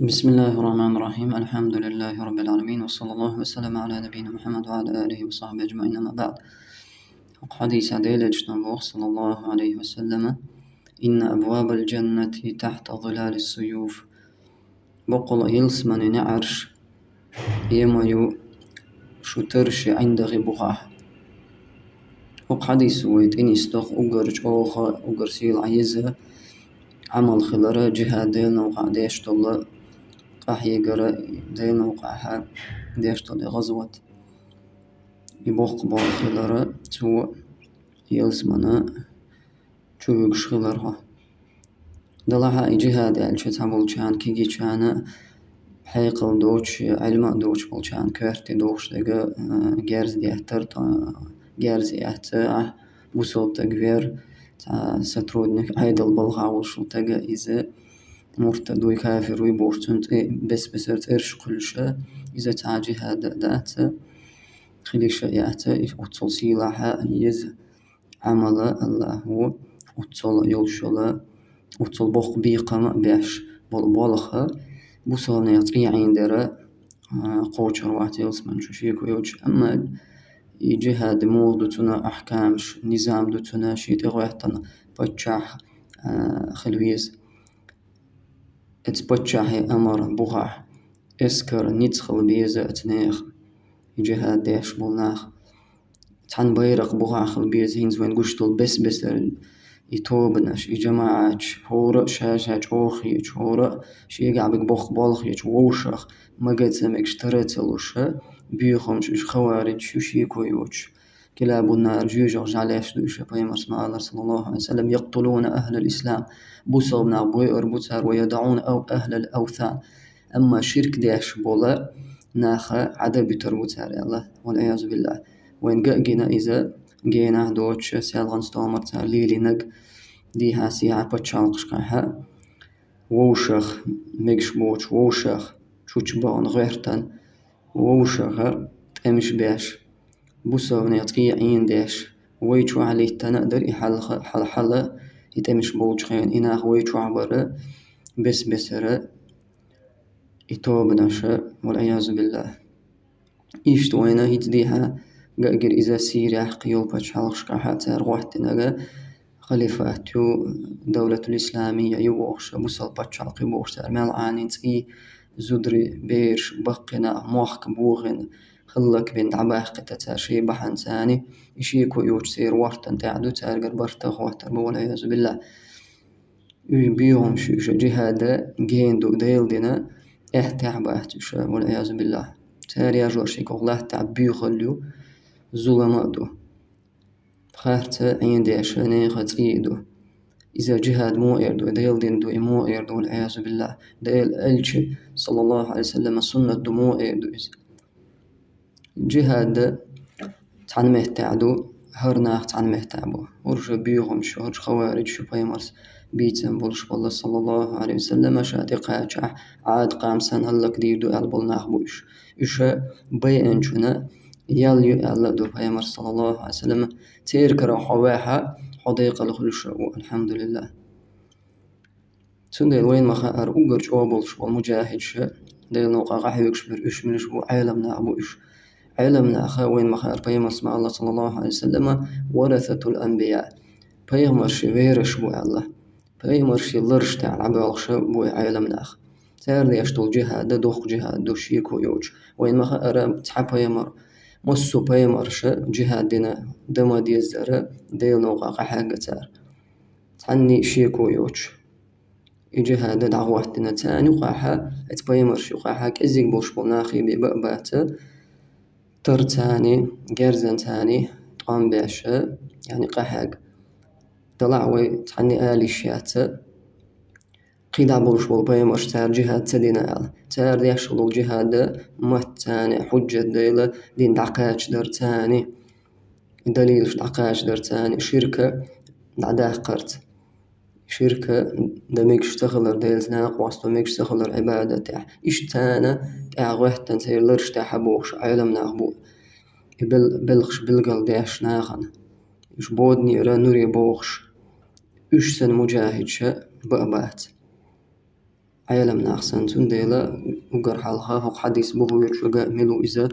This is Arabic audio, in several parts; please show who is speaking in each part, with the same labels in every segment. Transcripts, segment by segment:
Speaker 1: بسم الله الرحمن الرحيم. الحمد لله رب العالمين، وصلى الله وسلم على نبينا محمد وعلى آله وصحبه أجمعين. أما بعد، حديث عديل اجتنبوه صلى الله عليه وسلم: إن أبواب الجنة تحت ظلال السيوف. بقول يلسمن نعرش يميو شو ترشي عند غبغاه. حديث ويت إني استخ أجرج أوخا أجرسيل عيزة عمل خلرة جهادين وقعديش طلع قاحي قرأ دين وقعها ديش طلع غزوة يبوق بال خلرة تو يلسمنا تشوفش خلرها دلها جهاد الشت عمل كان كيجي كان حيقل دوش علم دوش بول كان كرتي دوش لقى جارز ديهتر جارز يهتا وصوت تقوير سترودنك عيد البلغة وشو تجا إذا مرتد وكافر ويبوش تنت بس ارش كل شيء إذا تعجي هذا دات خليش يأتى وتصل سلاحة يز عمل الله هو وتصل يلشلا وتصل بخ بيقام بيش بالبالخة بوصلنا يطيع عندنا قوتشر واحد يلسمن شو شيء كويوش. أما جهاد موضوعنا أحكامش نظام دوتنا شيء تغيرتنا بتشح خلويز اتبتشح أمر بوها اسكر نيتخل بيزا اتنيخ جهاد ديش بولناخ تحن بيرق بوها خل بيزين زوين قشتل بس يتوبناش يجماعش هورا شاشاش أوخيش هورا شي قاعد بخ بالخيش ووشخ ما قد سمك اشتريتلوش بيخمش إش خوارج شو شي كويوش كلاب النار جوجغ عليش دوش بيمر اسمع الله صلى الله عليه وسلم: يقتلون أهل الإسلام بوصبنا بوير بوتار ويدعون أو أهل الأوثان. أما شرك ديش بولا ناخا عدا بيتر بوتار الله والعياذ بالله. وين جينا إذا جينا دوتش سيالغن ستومر تار ليلي نق دي هاسي عبتشالقش قاها ووشخ ميقش بوش ووشخ شوش بان غيرتن ووشخ تمش بيش بوصوبنا يطقي عين ديش ويشو عليه تنقدر حل يتمش بوش خين إناه ويشو عبر بس بسر يتوبناش والعياذ بالله. إيشتوينا يتديها قاقر إذا سيريح قيوب بشحالقش قاحا تار غوحتنا خليفاتو دولة الإسلامية يوغش بوصل بشحالق يوغش تار مالعانين تي زدري بيرش بقنا موخك بوغن خلك بين دعباه قتا شي بحن ثاني يشيكو يوج سير وارتن تعدو تارقر برتغ واتر والعياذ بالله. بيهم شو جهاد جيندو ديل دينا تعباه تشا والعياذ بالله. تاريا جورشيك الله تعبيو خليو ظلماتو خارتا عين ديشا نيخا تقيدو إذا جهاد مو إردو ديل دين دو مو إردو والعياذ بالله. ديل ألشي صلى الله عليه وسلم سنة دو مو إردو جهاد تعن مهتعدو هرناخ تعن مهتعبو ورجا بيغم شو هرج خوارج شو بيمرس بيتن بولش بالله صلى الله عليه وسلم شادي قاچح عاد قامسان هلك ديردو ألبولناخ بوش إشا بيئنشنا ياليو ألا دو بيمر صلى الله عليه وسلم تيركرا حواها حديقة لخلشو الحمد لله. تندل وين مخا أر أجرج أوبولش والمجاهد شا ديل نوقع غحيوكش بر إش منش بو عالمنا أبوش علمنا أخا وين مخار بيمر اسمع الله صلى الله عليه وسلم ورثة الأنبياء بيمر شويرش بو الله بيمر شي لرش تاع عبالش بو علمنا أخ تار ليشتول جهاد دوخ جهاد دوشيكو يوج وين مخار تحب بيمر مصو بيمر شا جهاد دينا دما ديزر ديل نوقع حاجة تار تعني شيكو يوج جهاد دعوة دينا تاني وقاحا اتبيمر شي وقاحا كزيك بوش بناخي ببقبات ترتاني جرزن تاني طعم باشا يعني قحق طلعوي تعني آلي شيات قيد عبولش بالبيمرش تار جهاد تدينا تار ديشلو الجهاد مهتاني حجة ديلا دين دعقاش در تاني دليلش دعقاش در تاني شركة دعداه قرت شركة دميكش تخلر ديلتنا قواستو ميكش تخلر عبادة تاع إشتانا تاع غوحتن سير لرش تاع حبوش عالمنا أخبو بلغش بلغل داش ناغن إش بودني را نوري بوغش إش سن مجاهد شا بأبات عيلم ناخسن تنديلا وقر حالها هو حديث بوهو يرشوغا ميلو إذا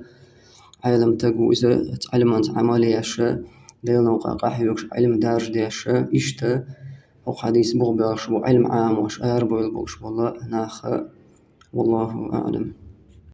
Speaker 1: عيلم تقو إذا تعلم أنت عمالي أشياء ديلا وقاقاح يوكش علم دارج دي أشياء إشتا هو حديث بوغ بيرشو علم عام وش أربو يلبوش والله ناخا والله أعلم.